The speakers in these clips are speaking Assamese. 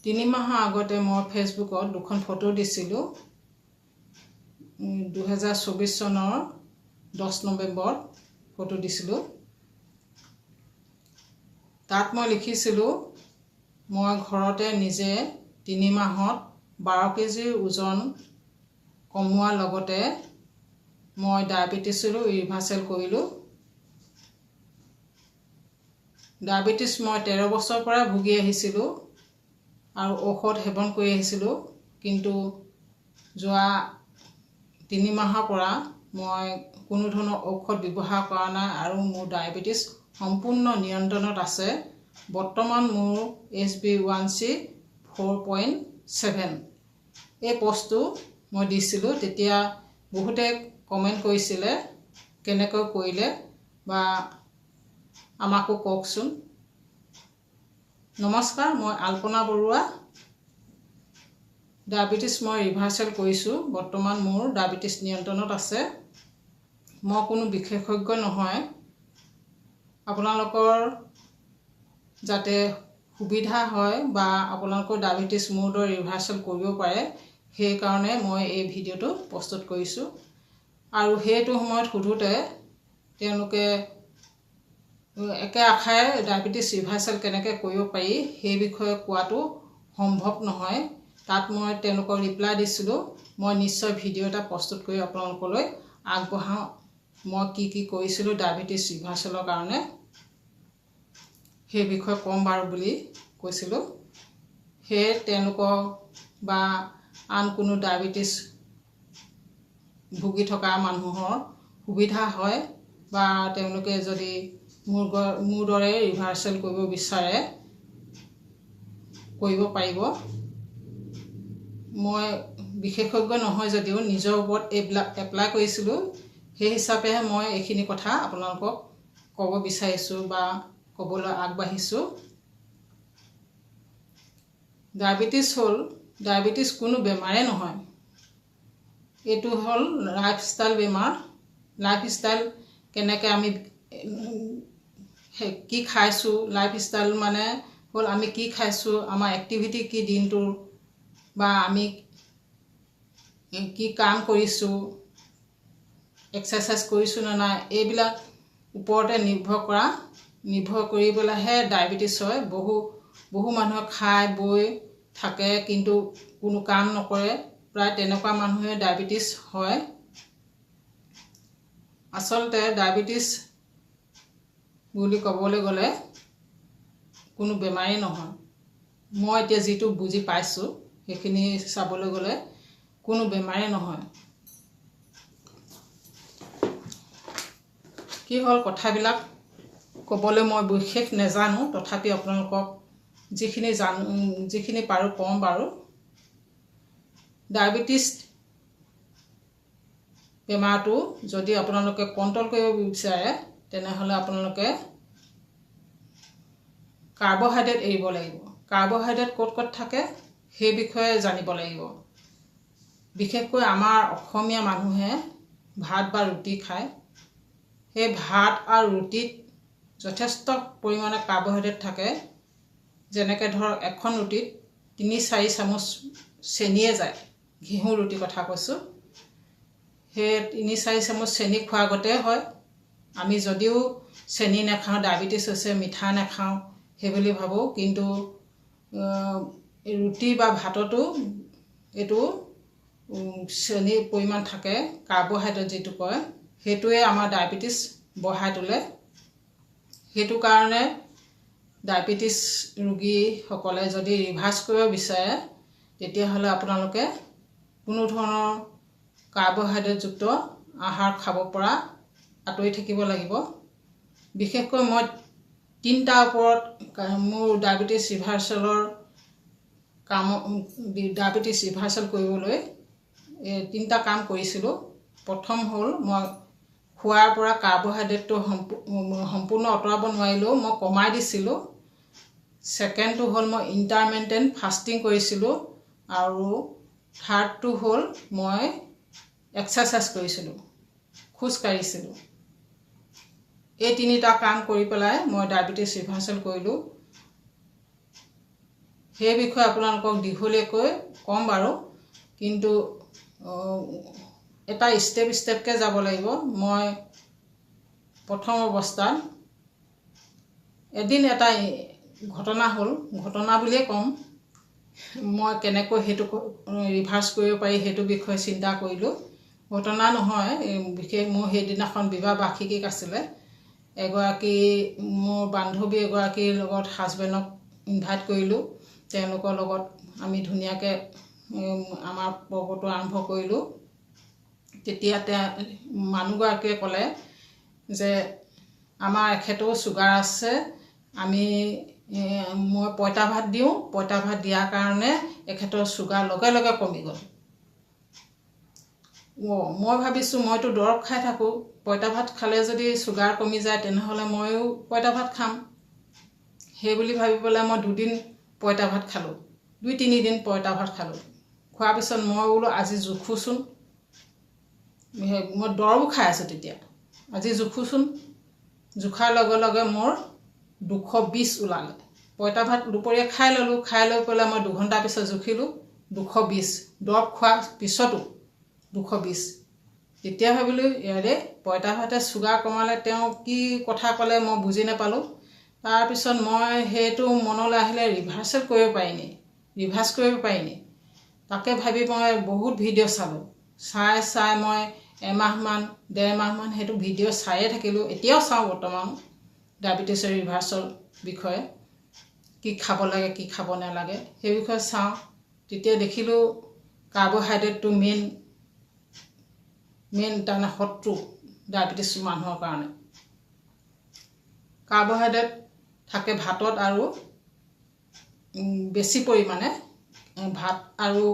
3 মাহৰ আগতে মই ফেচবুকত দুখন ফটো দিছিলোঁ 2024 চনৰ 10 নৱেম্বৰ ফটো দিছিলোঁ তাত মই লিখিছিলোঁ মই ঘৰতে নিজে 3 মাহত 12 কেজি ওজন কমোৱাৰ লগতে মই ডায়েবেটিছৰো ৰিভাৰ্চেল কৰিলোঁ ডায়েবেটিছ মই 13 বছৰৰ পৰা ভুগি আহিছিলোঁ আৰু ঔষধ সেৱন কৰি আহিছিলোঁ কিন্তু যোৱা 3 মাহৰ পৰা মই কোনো ধৰণৰ ঔষধ ব্যৱহাৰ কৰা নাই আৰু মোৰ ডায়েবেটিছ সম্পূৰ্ণ নিয়ন্ত্ৰণত আছে বৰ্তমান মোৰ HbA1c 4.7 এই পোষ্টটো মই দিছিলোঁ তেতিয়া বহুতে কমেন্ট কৰিছিলে কেনেকৈ কৰিলে বা আমাকো কওকচোন নমস্কাৰ মই আলপনা বৰুৱা ডায়েবেটিছ মই ৰিভাৰ্চেল কৰিছোঁ বৰ্তমান মোৰ ডায়েবেটিছ নিয়ন্ত্ৰণত আছে মই কোনো বিশেষজ্ঞ নহয় আপোনালোকৰ যাতে সুবিধা হয় বা আপোনালোকৰ ডায়েবেটিছ মোৰ দৰে ৰিভাৰ্চেল কৰিব পাৰে সেই কাৰণে মই এই ভিডিঅ'টো প্ৰস্তুত কৰিছোঁ আৰু সেইটো সময়ত সুধোতে তেওঁলোকে একে আখাৰে ডায়েবেটিছ ৰিভাৰ্চেল কেনেকৈ কৰিব পাৰি সেই বিষয়ে কোৱাটো সম্ভৱ নহয় তাত মই তেওঁলোকক ৰিপ্লাই দিছিলোঁ মই নিশ্চয় ভিডিঅ' এটা প্ৰস্তুত কৰি আপোনালোকলৈ আগবঢ়াওঁ মই কি কৰিছিলোঁ ডায়েবেটিছ ৰিভাৰ্চেলৰ কাৰণে সেই বিষয়ে ক'ম বাৰু বুলি কৈছিলোঁ সেয়ে তেওঁলোকক বা আন কোনো ডায়েবেটিছ ভুগি থকা মানুহৰ সুবিধা হয় বা তেওঁলোকে যদি মোৰ দৰে ৰিভাৰ্চেল কৰিব বিচাৰে কৰিব পাৰিব মই বিশেষজ্ঞ নহয় যদিও নিজৰ ওপৰত এইবিলাক এপ্লাই কৰিছিলোঁ সেই হিচাপেহে মই এইখিনি কথা আপোনালোকক ক'ব বিচাৰিছোঁ বা ক'বলৈ আগবাঢ়িছোঁ ডায়েবেটিছ কোনো বেমাৰে নহয় এইটো হ'ল লাইফষ্টাইল বেমাৰ লাইফষ্টাইল কেনেকৈ আমি কি খাইছোঁ লাইফষ্টাইল মানে হ'ল আমি কি খাইছোঁ আমাৰ এক্টিভিটি কি দিনটোৰ বা আমি কি কাম কৰিছোঁ এক্সাৰচাইজ কৰিছোঁ নে নাই এইবিলাক ওপৰতে নিৰ্ভৰ কৰি পেলাইহে ডায়েবেটিছ হয় বহু মানুহে খাই বৈ থাকে কিন্তু কোনো কাম নকৰে প্ৰায় তেনেকুৱা মানুহে ডায়েবেটিছ হয় আচলতে ডায়েবেটিছ বুলি ক'বলৈ গ'লে কোনো বেমাৰেই নহয় মই এতিয়া যিটো বুজি পাইছোঁ সেইখিনি চাবলৈ গ'লে কোনো বেমাৰেই নহয় কি হ'ল কথাবিলাক ক'বলৈ মই বিশেষ নাজানো তথাপি আপোনালোকক যিখিনি পাৰোঁ ক'ম বাৰু ডায়েবেটিছ বেমাৰটো যদি আপোনালোকে কণ্ট্ৰল কৰিব বিচাৰে তেনেহ'লে আপোনালোকে কাৰ্বহাইড্ৰেট এৰিব লাগিব কাৰ্বহাইড্ৰেট ক'ত থাকে সেই বিষয়ে জানিব লাগিব বিশেষকৈ আমাৰ অসমীয়া মানুহে ভাত বা ৰুটি খায় সেই ভাত আৰু ৰুটিত যথেষ্ট পৰিমাণে কাৰ্বহাইড্ৰেট থাকে যেনেকৈ ধৰক এখন ৰুটিত 3-4 চামুচ চেনিয়ে যায় ঘেঁহু ৰুটিৰ কথা কৈছোঁ সেই 3-4 চামুচ চেনি খোৱাৰ আগতে হয় আমি যদিও চেনি নাখাওঁ ডায়েবেটিছ হৈছে মিঠা নাখাওঁ সেইবুলি ভাবোঁ কিন্তু ৰুটি বা ভাততো এইটো চেনিৰ পৰিমাণ থাকে কাৰ্বহাইড্ৰেট যিটো কয় সেইটোৱে আমাৰ ডায়েবেটিছ বঢ়াই তোলে সেইটো কাৰণে ডায়েবেটিছ ৰোগীসকলে যদি ৰিভাৰ্চ কৰিব বিচাৰে তেতিয়াহ'লে আপোনালোকে কোনো ধৰণৰ কাৰ্বহাইড্ৰেটযুক্ত আহাৰ খাব পৰা আঁতৰি থাকিব লাগিব বিশেষকৈ মই 3টা ওপৰত মোৰ ডায়েবেটিছ ৰিভাৰ্চেল কৰিবলৈ 3টা কাম কৰিছিলোঁ প্ৰথম হ'ল মই খোৱাৰ পৰা কাৰ্বহাইড্ৰেটটো সম্পূৰ্ণ আঁতৰাব নোৱাৰিলেও মই কমাই দিছিলোঁ ছেকেণ্ডটো হ'ল মই ইণ্টাৰমিটেণ্ট ফাষ্টিং কৰিছিলোঁ আৰু থাৰ্ডটো হ'ল মই এক্সাৰচাইজ কৰিছিলোঁ খোজ কাঢ়িছিলোঁ এই 3টা কাম কৰি পেলাই মই ডায়েবেটিছ ৰিভাৰ্চেল কৰিলোঁ সেই বিষয়ে আপোনালোকক দীঘলীয়াকৈ ক'ম বাৰু, কিন্তু এটা ষ্টেপকৈ যাব লাগিব। মই প্ৰথম অৱস্থাত এদিন এটা ঘটনা হ'ল, ঘটনা বুলিয়ে ক'ম, মই কেনেকৈ সেইটো ৰিভাৰ্চ কৰিব পাৰি সেইটো বিষয়ে চিন্তা কৰিলোঁ। ঘটনা নহয়, বিশেষ মোৰ সেইদিনাখন বিবাহ বাৰ্ষিকী আছিলে। এগৰাকী মোৰ বান্ধৱী এগৰাকীৰ লগত হাজবেণ্ডক ইনভাইট কৰিলোঁ। তেওঁলোকৰ লগত আমি ধুনীয়াকৈ আমাৰ পৰ্বটো আৰম্ভ কৰিলোঁ। তেতিয়া মানুহগৰাকীয়ে ক'লে যে আমাৰ এখেতৰো চুগাৰ আছে, মই পঁইতা ভাত দিওঁ, পঁইতা ভাত দিয়াৰ কাৰণে এখেতৰ চুগাৰ লগে লগে কমি গ'ল। মই ভাবিছোঁ মইতো দৰৱ খাই থাকোঁ, পঁইতা ভাত খালে যদি চুগাৰ কমি যায় তেনেহ'লে ময়ো পঁইতা ভাত খাম। সেই বুলি ভাবি পেলাই মই 2 দিন পঁইতা ভাত খালোঁ, 2-3 দিন পঁইতা ভাত খালোঁ। খোৱাৰ পিছত মই বোলো আজি জোখোচোন, মই দৰৱো খাই আছোঁ তেতিয়া, আজি জোখোচোন। জোখাৰ লগে লগে মোৰ 220 ওলালে। পঁইতা ভাত দুপৰীয়া খাই ল'লোঁ, খাই লৈ পেলাই মই 2 ঘণ্টাৰ পিছত জুখিলোঁ 220, দৰৱ খোৱাৰ পিছতো 220। তেতিয়া ভাবিলোঁ ইয়াৰে পঁইতা ভাতে চুগাৰ কমালে, তেওঁ কি কথা ক'লে মই বুজি নাপালোঁ। তাৰপিছত মই সেইটো মনলৈ আহিলে ৰিভাৰ্চ কৰিব পাৰিনি, তাকে ভাবি মই বহুত ভিডিঅ' চালোঁ। চাই মই এমাহমান 1.5 মাহমান সেইটো ভিডিঅ' চায়ে থাকিলোঁ। এতিয়াও চাওঁ বৰ্তমান ডায়েবেটিছৰ ৰিভাৰ্চৰ বিষয়ে, কি খাব লাগে কি খাব নালাগে সেই বিষয়ে চাওঁ। তেতিয়া দেখিলোঁ কাৰ্বহাইড্ৰেটটো মেইন তাৰমানে শত্ৰু ডায়েবেটিছ মানুহৰ কাৰণে। কাৰ্বহাইড্ৰেট থাকে ভাতত আৰু বেছি পৰিমাণে ভাত আৰু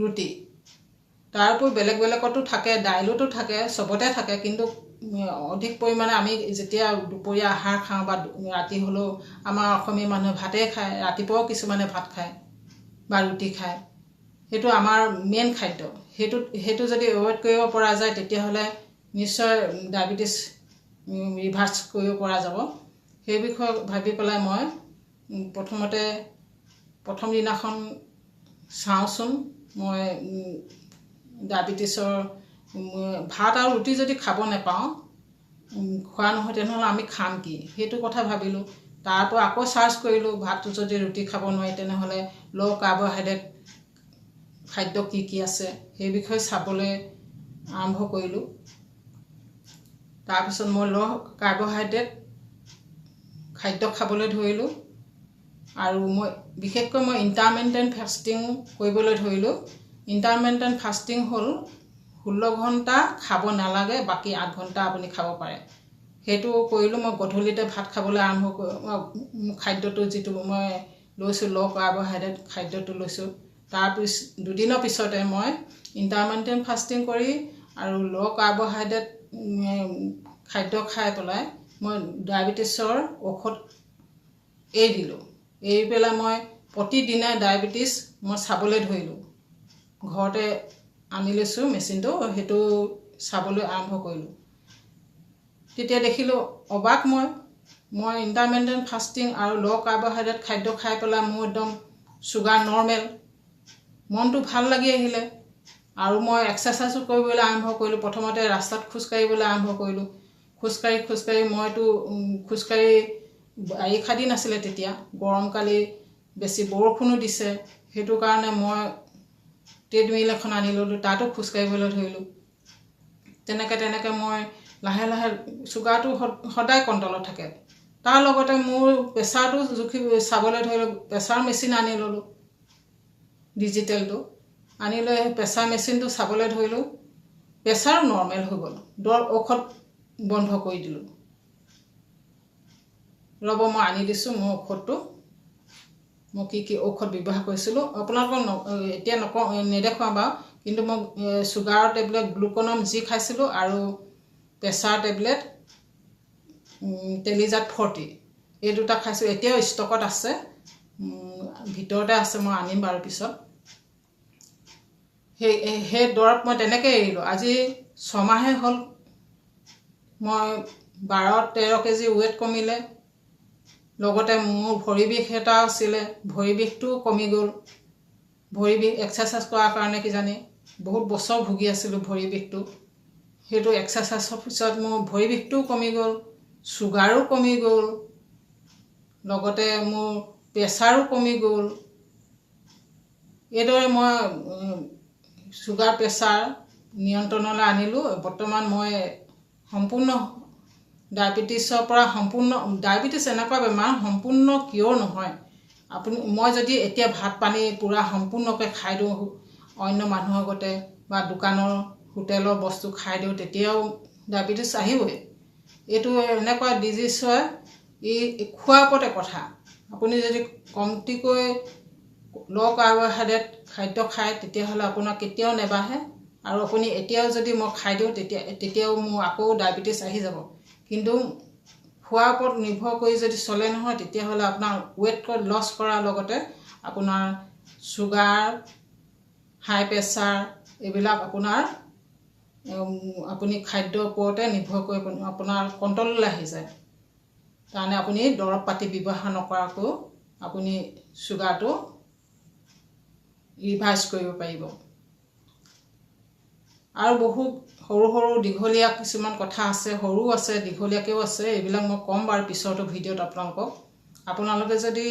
ৰুটি। তাৰোপৰি বেলেগ বেলেগতো থাকে, দাইলতো থাকে, চবতে থাকে, কিন্তু অধিক পৰিমাণে আমি যেতিয়া দুপৰীয়া আহাৰ খাওঁ বা ৰাতি হ'লেও আমাৰ অসমীয়া মানুহে ভাতেই খায়, ৰাতিপুৱাও কিছুমানে ভাত খায় বা ৰুটি খায়। সেইটো আমাৰ মেইন খাদ্য। সেইটো যদি এভইড কৰিব পৰা যায় তেতিয়াহ'লে নিশ্চয় ডায়েবেটিছ ৰিভাৰ্চ কৰিব পৰা যাব। সেই বিষয়ে ভাবি পেলাই মই প্ৰথম দিনাখন চাওঁচোন, মই ডায়েবেটিছৰ ভাত আৰু ৰুটি যদি খাব নাপাওঁ, খোৱা নহয়, তেনেহ'লে আমি খাম কি, সেইটো কথা ভাবিলোঁ। তাৰপৰা আকৌ চাৰ্চ কৰিলোঁ, ভাতটো যদি ৰুটি খাব নোৱাৰি তেনেহ'লে ল' কাৰ্বহাইড্ৰেট খাদ্য কি কি আছে সেই বিষয়ে চাবলৈ আৰম্ভ কৰিলোঁ। তাৰপিছত মই ল' কাৰ্বহাইড্ৰেট খাদ্য খাবলৈ ধৰিলোঁ, আৰু বিশেষকৈ মই ইণ্টাৰমিটেণ্ট ফাষ্টিং কৰিবলৈ ধৰিলোঁ। ইণ্টাৰমিটেণ্ট ফাষ্টিং হ'ল 16 ঘণ্টা খাব নালাগে, বাকী 8 ঘণ্টা আপুনি খাব পাৰে। সেইটো কৰিলোঁ। মই গধূলিতে ভাত খাবলৈ আৰম্ভ খাদ্যটো যিটো মই লৈছোঁ, ল' কাৰ্বহাইড্ৰেট খাদ্যটো লৈছোঁ। 2 দিনৰ পিছতে মই ইণ্টাৰমিটেণ্ট ফাষ্টিং কৰি আৰু ল' কাৰ্বহাইড্ৰেট খাদ্য খাই পেলাই মই ডায়েবেটিছৰ ঔষধ এৰি দিলোঁ। এৰি পেলাই মই প্ৰতিদিনে ডায়েবেটিছ মই চাবলৈ ধৰিলোঁ। ঘৰতে আনি লৈছোঁ মেচিনটো, সেইটো চাবলৈ আৰম্ভ কৰিলোঁ। তেতিয়া দেখিলোঁ অবাক মই ইণ্টাৰমিটেণ্ট ফাষ্টিং আৰু ল' কাৰ্বহাইড্ৰেট খাদ্য খাই পেলাই মোৰ একদম চুগাৰ নৰ্মেল, মনটো ভাল লাগি আহিলে। আৰু মই এক্সাৰচাইজো কৰিবলৈ আৰম্ভ কৰিলোঁ। প্ৰথমতে ৰাস্তাত খোজকাঢ়িবলৈ আৰম্ভ কৰিলোঁ। খোজকাঢ়ি মইতো বাৰিষা দিন আছিলে তেতিয়া, গৰমকালি বেছি বৰষুণো দিছে, সেইটো কাৰণে মই ট্ৰেডমিল এখন আনি ল'লোঁ, তাতো খোজকাঢ়িবলৈ ধৰিলোঁ। তেনেকৈ মই লাহে লাহে চুগাৰটো সদায় কণ্ট্ৰলত থাকে। তাৰ লগতে মোৰ প্ৰেছাৰটো চাবলৈ ধৰিলোঁ। প্ৰেছাৰ মেচিন আনি ল'লোঁ, ডিজিটেলটো আনি লৈ প্ৰেছাৰ মেচিনটো চাবলৈ ধৰিলোঁ। প্ৰেছাৰো নৰ্মেল হৈ গ'ল। ঔষধ বন্ধ কৰি দিলোঁ। ৰ'ব, মই আনি দিছোঁ মোৰ ঔষধটো। মই কি ঔষধ ব্যৱহাৰ কৰিছিলোঁ আপোনালোকক এতিয়া নেদেখুৱাওঁ বাৰু, কিন্তু মই চুগাৰৰ টেবলেট গ্লুক'নম যি খাইছিলোঁ আৰু প্ৰেছাৰ টেবলেট টেলিজাত 40, এই 2টা খাইছোঁ। এতিয়াও ষ্টকত আছে, ভিতৰতে আছে, মই আনিম বাৰু পিছত। সেই দৰৱ মই তেনেকৈ এৰিলোঁ। আজি 6 মাহে হ'ল। মই 12-13 কেজি ৱেইট কমিলে। লগতে মোৰ ভৰি বিষ এটা আছিলে, ভৰি বিষটো কমি গ'ল। ভৰি বিষ এক্সাৰচাইজ কৰাৰ কাৰণে কিজানি বহুত বছৰ ভুগি আছিলোঁ ভৰি বিষটো। সেইটো এক্সাৰচাইজৰ পিছত মোৰ ভৰি বিষটোও কমি গ'ল, চুগাৰো কমি গ'ল, লগতে মোৰ প্ৰেছাৰো কমি গ'ল। এইদৰে মই চুগাৰ প্ৰেছাৰ নিয়ন্ত্ৰণলৈ আনিলোঁ। বৰ্তমান মই সম্পূৰ্ণ ডায়েবেটিছৰ পৰা ডায়েবেটিছ এনেকুৱা বেমাৰ সম্পূৰ্ণ কিয় নহয়। মই যদি এতিয়া ভাত পানী পূৰা সম্পূৰ্ণকৈ খাই দিওঁ অন্য মানুহৰ আগতে বা দোকানৰ হোটেলৰ বস্তু খাই দিওঁ, তেতিয়াও ডায়েবেটিছ আহিবই। এইটো এনেকুৱা ডিজিজ হয়, খোৱাৰ ওপৰতে কথা। আপুনি যদি কমটিকৈ ল' কাৰ্বহাইড্ৰেট খাদ্য খায় তেতিয়াহ'লে আপোনাৰ কেতিয়াও নেবাঢ়ে। আৰু আপুনি এতিয়াও যদি মই খাই দিওঁ তেতিয়াও মোৰ আকৌ ডায়েবেটিছ আহি যাব। কিন্তু খোৱাৰ ওপৰত নিৰ্ভৰ কৰি যদি চলে নহয়, তেতিয়াহ'লে আপোনাৰ ৱেইট লছ কৰাৰ লগতে আপোনাৰ চুগাৰ, হাই প্ৰেছাৰ এইবিলাক আপুনি খাদ্যৰ ওপৰতে নিৰ্ভৰ কৰি আপোনাৰ কণ্ট্ৰললৈ আহি যায়। তাৰমানে আপুনি দৰৱ পাতি ব্যৱহাৰ নকৰাকৈ আপুনি চুগাৰটো ৰিভাৰ্চ কৰিব পাৰিব। আৰু বহুত সৰু দীঘলীয়া কিছুমান কথা আছে, সৰু আছে দীঘলীয়াকৈও আছে। এইবিলাক মই ক'ম বাৰু পিছৰটো ভিডিঅ'ত আপোনালোকক। আপোনালোকে যদি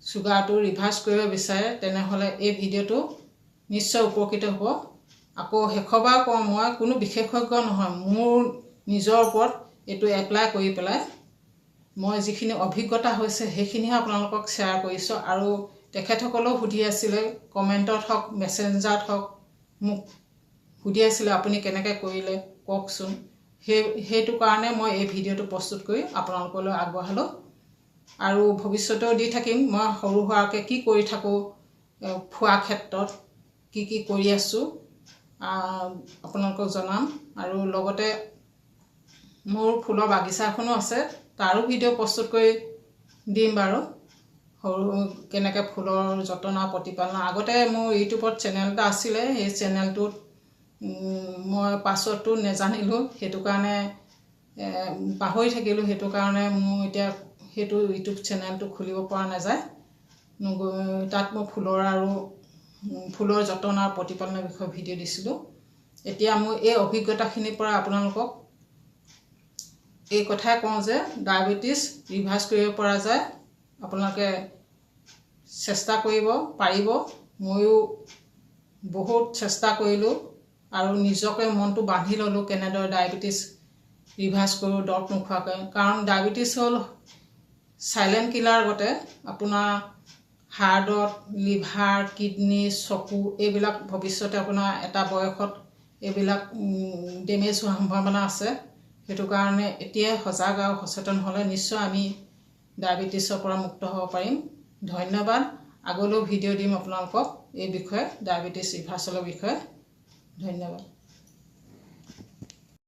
চুগাৰটো ৰিভাৰ্চ কৰিব বিচাৰে তেনেহ'লে এই ভিডিঅ'টো নিশ্চয় উপকৃত হ'ব। আকৌ শেষৰবাৰ কওঁ, মই কোনো বিশেষজ্ঞ নহয়, মোৰ নিজৰ ওপৰত এইটো এপ্লাই কৰি পেলাই মই যিখিনি অভিজ্ঞতা হৈছে সেইখিনিহে আপোনালোকক শ্বেয়াৰ কৰিছোঁ। আৰু তেখেতসকলেও সুধি আছিলে কমেণ্টত হওক, মেছেঞ্জাৰত হওক, মোক সুধি আছিলে আপুনি কেনেকৈ কৰিলে কওকচোন। সেইটো কাৰণে মই এই ভিডিঅ'টো প্ৰস্তুত কৰি আপোনালোকলৈ আগবঢ়ালোঁ। আৰু ভৱিষ্যতেও দি থাকিম। মই সৰু সুৰাকৈ কি কৰি থাকোঁ, খোৱাৰ ক্ষেত্ৰত কি কৰি আছোঁ আপোনালোকক জনাম। আৰু লগতে মোৰ ফুলৰ বাগিচা এখনো আছে, তাৰো ভিডিঅ' প্ৰস্তুত কৰি দিম বাৰু। কেনেকৈ ফুলৰ যতন আৰু প্ৰতিপালন। আগতে মোৰ ইউটিউবত চেনেল এটা আছিলে, সেই চেনেলটোত মই পাছৱৰ্ডটো নেজানিলোঁ, সেইটো কাৰণে পাহৰি থাকিলোঁ। সেইটো কাৰণে মোৰ এতিয়া সেইটো ইউটিউব চেনেলটো খুলিব পৰা নাযায়। তাত মই ফুলৰ যতন আৰু প্ৰতিপালনৰ বিষয়ে ভিডিঅ' দিছিলোঁ। এতিয়া মোৰ এই অভিজ্ঞতাখিনিৰ পৰা আপোনালোকক এই কথাই কওঁ যে ডায়েবেটিছ ৰিভাৰ্চ কৰিব পৰা যায়। আপোনালোকে চেষ্টা কৰিব পাৰিব। ময়ো বহুত চেষ্টা কৰিলোঁ আৰু নিজকে মনটো বান্ধি ল'লোঁ কেনেদৰে ডায়েবেটিছ ৰিভাৰ্চ কৰোঁ দৰৱ নোখোৱাকৈ। কাৰণ ডায়েবেটিছ হ'ল চাইলেণ্ট কিলাৰ গতে আপোনাৰ হাৰ্টত, লিভাৰ, কিডনী, চকু এইবিলাক ভৱিষ্যতে আপোনাৰ এটা বয়সত এইবিলাক ডেমেজ হোৱাৰ সম্ভাৱনা আছে। সেইটো কাৰণে এতিয়াই সজাগ আৰু সচেতন হ'লে নিশ্চয় আমি ডায়েবেটিছৰ পৰা মুক্ত হ'ব পাৰিম। ধন্যবাদ। আগলৈও ভিডিঅ' দিম আপোনালোকক এই বিষয়ে, ডায়েবেটিছ ৰিভাৰ্চেলৰ বিষয়ে। ধন্যবাদ।